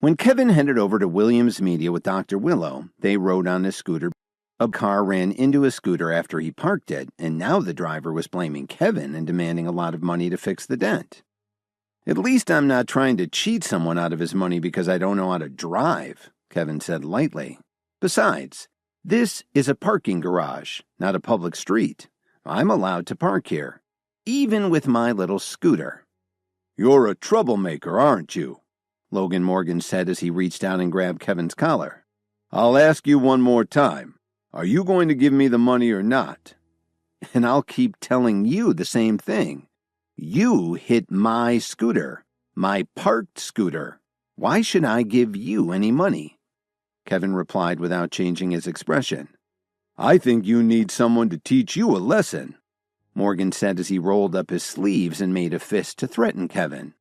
When Kevin headed over to Williams Media with Dr. Willow, they rode on his scooter. A car ran into his scooter after he parked it, and now the driver was blaming Kevin and demanding a lot of money to fix the dent. "At least I'm not trying to cheat someone out of his money because I don't know how to drive," Kevin said lightly. "Besides, this is a parking garage, not a public street. I'm allowed to park here, even with my little scooter." "You're a troublemaker, aren't you?" Logan Morgan said as he reached out and grabbed Kevin's collar. "I'll ask you one more time. Are you going to give me the money or not?" "And I'll keep telling you the same thing. You hit my scooter, my parked scooter. Why should I give you any money?" Kevin replied without changing his expression. "I think you need someone to teach you a lesson," Morgan said as he rolled up his sleeves and made a fist to threaten Kevin.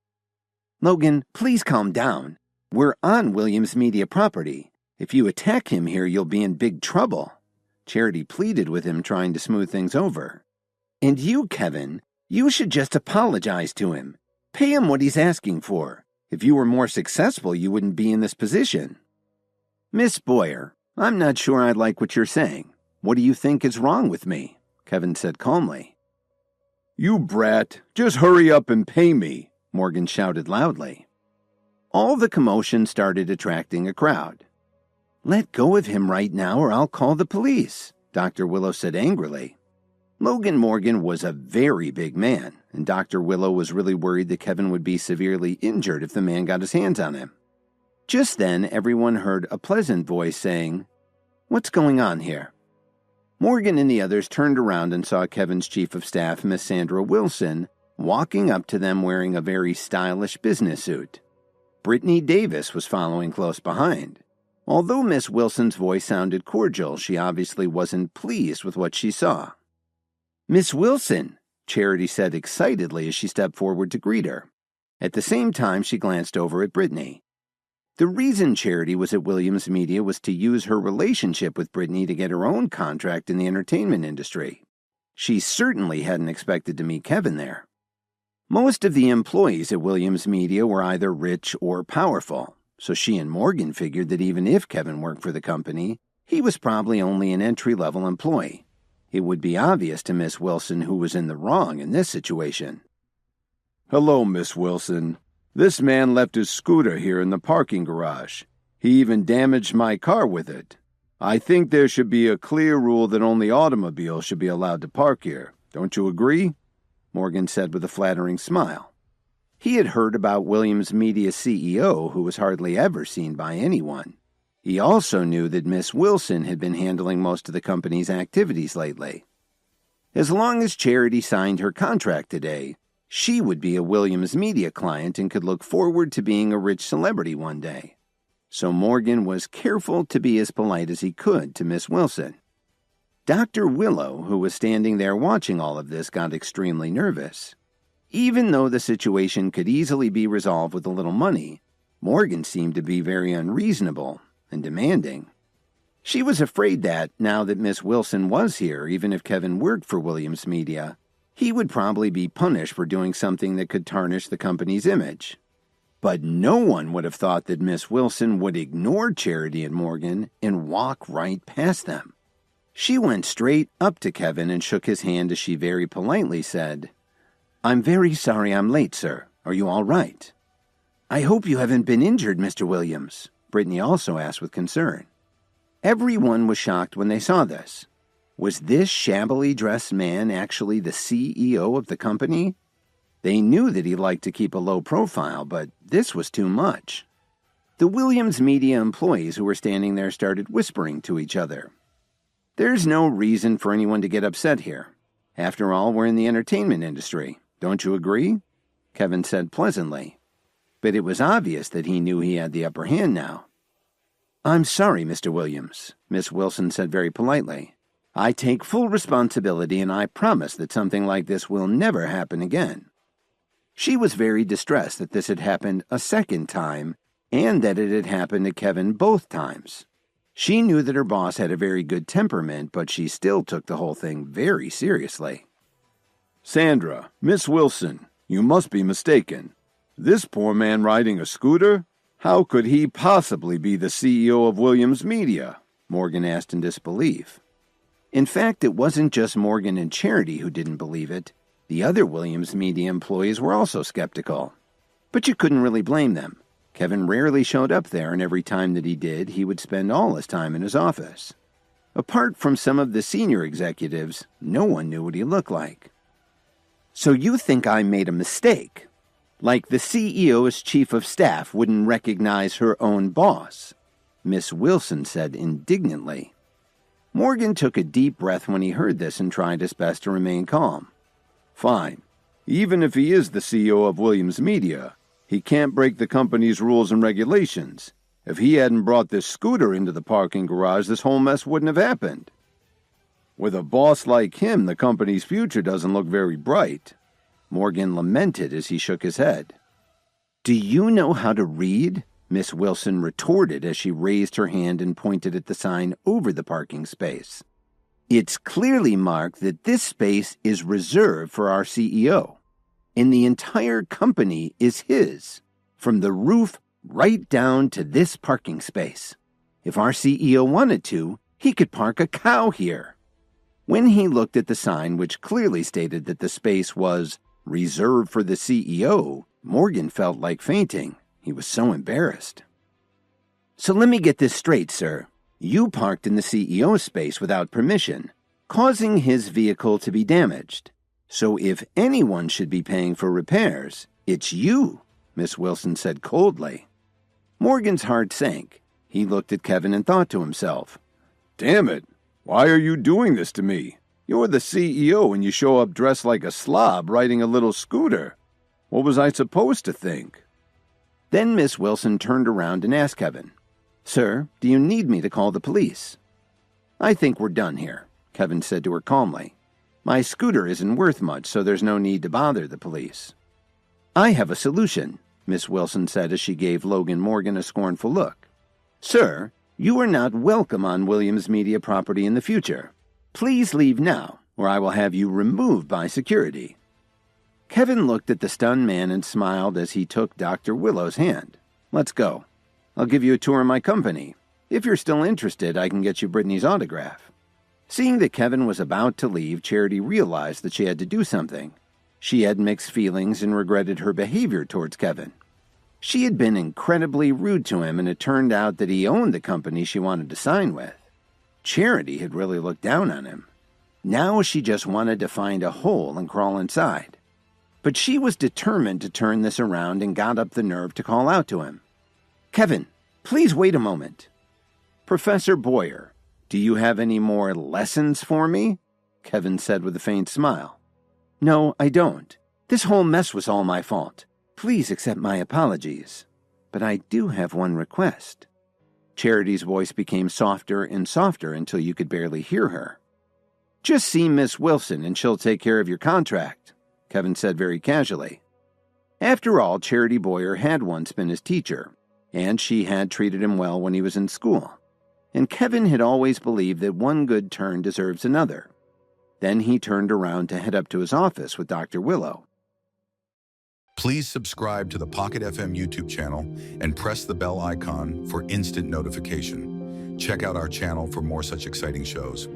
"Logan, please calm down. We're on Williams Media property. If you attack him here, you'll be in big trouble." Charity pleaded with him, trying to smooth things over. "And you, Kevin, you should just apologize to him. Pay him what he's asking for. If you were more successful, you wouldn't be in this position." "Miss Boyer, I'm not sure I like what you're saying. What do you think is wrong with me?" Kevin said calmly. "You brat, just hurry up and pay me," Morgan shouted loudly. All the commotion started attracting a crowd. "Let go of him right now or I'll call the police," Dr. Willow said angrily. Logan Morgan was a very big man, and Dr. Willow was really worried that Kevin would be severely injured if the man got his hands on him. Just then, everyone heard a pleasant voice saying, "What's going on here?" Morgan and the others turned around and saw Kevin's chief of staff, Miss Sandra Wilson, walking up to them wearing a very stylish business suit. Brittany Davis was following close behind. Although Miss Wilson's voice sounded cordial, she obviously wasn't pleased with what she saw. "Miss Wilson," Charity said excitedly as she stepped forward to greet her. At the same time, she glanced over at Brittany. The reason Charity was at Williams Media was to use her relationship with Brittany to get her own contract in the entertainment industry. She certainly hadn't expected to meet Kevin there. Most of the employees at Williams Media were either rich or powerful, so she and Morgan figured that even if Kevin worked for the company, he was probably only an entry-level employee. It would be obvious to Miss Wilson who was in the wrong in this situation. "Hello, Miss Wilson. This man left his scooter here in the parking garage. He even damaged my car with it. I think there should be a clear rule that only automobiles should be allowed to park here. Don't you agree?" Morgan said with a flattering smile. He had heard about Williams Media's CEO, who was hardly ever seen by anyone. He also knew that Miss Wilson had been handling most of the company's activities lately. As long as Charity signed her contract today, she would be a Williams Media client and could look forward to being a rich celebrity one day. So Morgan was careful to be as polite as he could to Miss Wilson. Dr. Willow, who was standing there watching all of this, got extremely nervous. Even though the situation could easily be resolved with a little money, Morgan seemed to be very unreasonable and demanding. She was afraid that, now that Miss Wilson was here, even if Kevin worked for Williams Media, he would probably be punished for doing something that could tarnish the company's image. But no one would have thought that Miss Wilson would ignore Charity and Morgan and walk right past them. She went straight up to Kevin and shook his hand as she very politely said, "I'm very sorry I'm late, sir. Are you all right?" "I hope you haven't been injured, Mr. Williams," Brittany also asked with concern. Everyone was shocked when they saw this. Was this shabbily dressed man actually the CEO of the company? They knew that he liked to keep a low profile, but this was too much. The Williams Media employees who were standing there started whispering to each other. "There's no reason for anyone to get upset here. After all, we're in the entertainment industry. Don't you agree?" Kevin said pleasantly. But it was obvious that he knew he had the upper hand now. "I'm sorry, Mr. Williams," Miss Wilson said very politely. "I take full responsibility and I promise that something like this will never happen again." She was very distressed that this had happened a second time and that it had happened to Kevin both times. She knew that her boss had a very good temperament, but she still took the whole thing very seriously. "Sandra, Miss Wilson, you must be mistaken. This poor man riding a scooter? How could he possibly be the CEO of Williams Media? Morgan asked in disbelief. In fact, it wasn't just Morgan and Charity who didn't believe it. The other Williams Media employees were also skeptical. But you couldn't really blame them. Kevin rarely showed up there, and every time that he did, he would spend all his time in his office. Apart from some of the senior executives, no one knew what he looked like. So you think I made a mistake? Like the CEO's chief of staff wouldn't recognize her own boss, Miss Wilson said indignantly. Morgan took a deep breath when he heard this and tried his best to remain calm. Fine. Even if he is the CEO of Williams Media, he can't break the company's rules and regulations. If he hadn't brought this scooter into the parking garage, this whole mess wouldn't have happened. With a boss like him, the company's future doesn't look very bright. Morgan lamented as he shook his head. Do you know how to read? Miss Wilson retorted as she raised her hand and pointed at the sign over the parking space. It's clearly marked that this space is reserved for our CEO, and the entire company is his, from the roof right down to this parking space. If our CEO wanted to, he could park a cow here. When he looked at the sign, which clearly stated that the space was reserved for the CEO, Morgan felt like fainting. He was so embarrassed. So let me get this straight, sir. You parked in the CEO's space without permission, causing his vehicle to be damaged. So if anyone should be paying for repairs, it's you, Miss Wilson said coldly. Morgan's heart sank. He looked at Kevin and thought to himself, Damn it, why are you doing this to me? You're the CEO and you show up dressed like a slob riding a little scooter. What was I supposed to think? Then Miss Wilson turned around and asked Kevin, Sir, do you need me to call the police? I think we're done here, Kevin said to her calmly. My scooter isn't worth much, so there's no need to bother the police. I have a solution, Miss Wilson said as she gave Logan Morgan a scornful look. Sir, you are not welcome on Williams Media property in the future. Please leave now, or I will have you removed by security. Kevin looked at the stunned man and smiled as he took Dr. Willow's hand. Let's go. I'll give you a tour of my company. If you're still interested, I can get you Brittany's autograph. Seeing that Kevin was about to leave, Charity realized that she had to do something. She had mixed feelings and regretted her behavior towards Kevin. She had been incredibly rude to him, and it turned out that he owned the company she wanted to sign with. Charity had really looked down on him. Now she just wanted to find a hole and crawl inside. But she was determined to turn this around and got up the nerve to call out to him. Kevin, please wait a moment. Professor Boyer, do you have any more lessons for me? Kevin said with a faint smile. No, I don't. This whole mess was all my fault. Please accept my apologies. But I do have one request. Charity's voice became softer and softer until you could barely hear her. Just see Miss Wilson and she'll take care of your contract, Kevin said very casually. After all, Charity Boyer had once been his teacher, and she had treated him well when he was in school. And Kevin had always believed that one good turn deserves another. Then he turned around to head up to his office with Dr. Willow. Please subscribe to the Pocket FM YouTube channel and press the bell icon for instant notification. Check out our channel for more such exciting shows.